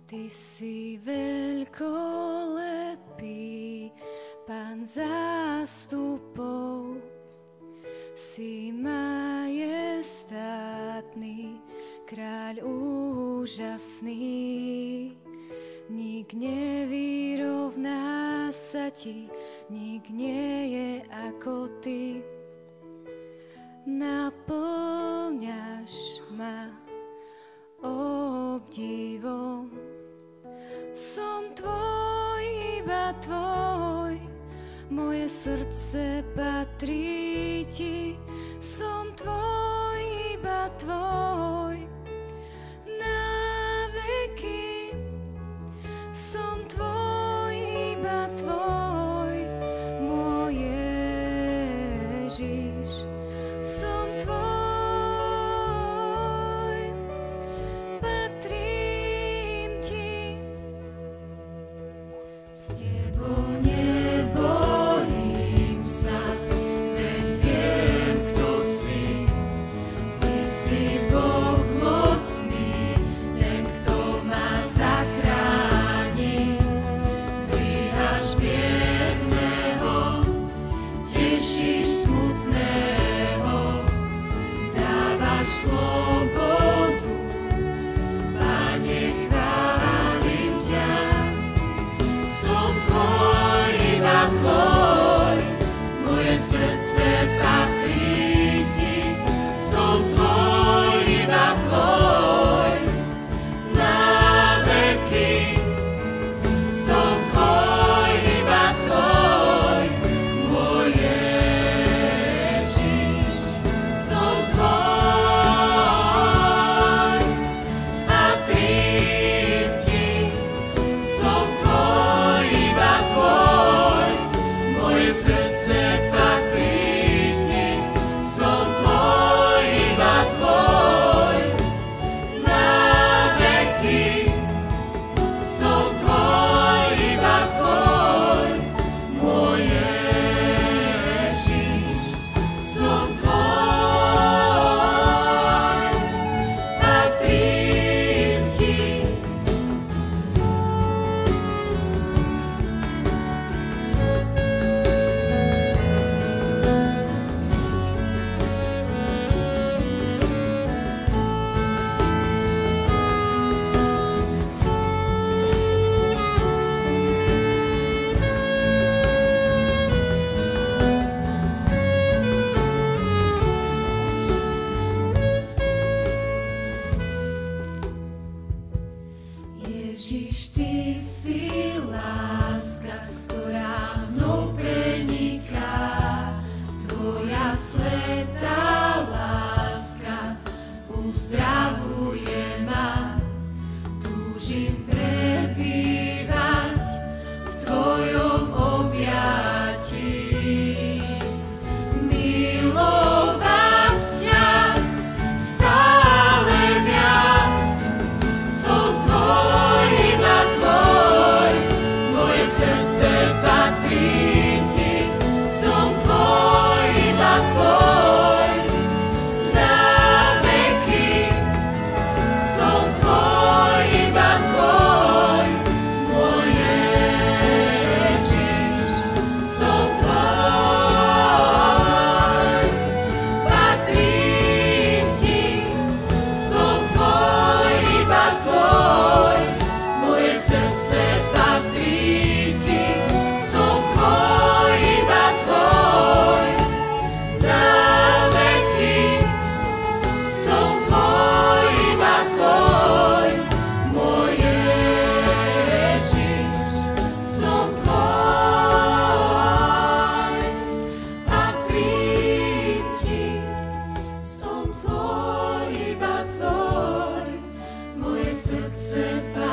Ty si veľkolepý, Pán zástupov, si majestátny, kráľ úžasný. Nik nevyrovná sa ti, nik nie je ako ty. Naplňaš ma obdivom. Som tvoj, iba tvoj, moje srdce patrí ti. Som tvoj, iba tvoj, na veky. Som tvoj, iba tvoj, môj Ježiš. Som tvoj, patrím ti. S tebou nebojím sa, veď viem, kto si. Ty si Boh mocný, ten, kto ma zachráni. Dvíhaš biedného, tešíš smutného, dávaš slobodu. Pane, chválim ťa. Som tvoj, iba tvoj, moje srdce patrí ti. Som tvoj, iba tvoj, na veky. Som tvoj, iba tvoj, môj Ježiš. Som tvoj, patrím ti. Som tvoj, iba tvoj, moje srdce patrí ti. Som tvoj, iba tvoj, na veky. Som tvoj, iba tvoj, môj Ježiš. Som tvoj, patrím ti. Ježiš, ty si láska, ktorá mnou preniká. Tvoja svätá láska uzdravuje ma. Túžim prebývať v tvojom objatí. Milovať ťa stále viac. Som tvoj, iba tvoj, moje srdce patrí ti. Som tvoj, iba tvoj, na veky. Som tvoj, iba tvoj, môj Ježiš. Som tvoj, patrím ti. Som tvoj, iba tvoj, moje srdce patrí ti. Som tvoj, iba tvoj, na veky. Som tvoj, iba tvoj, môj Ježiš. Som tvoj, patrím ti. Som tvoj, iba tvoj, moje srdce patrí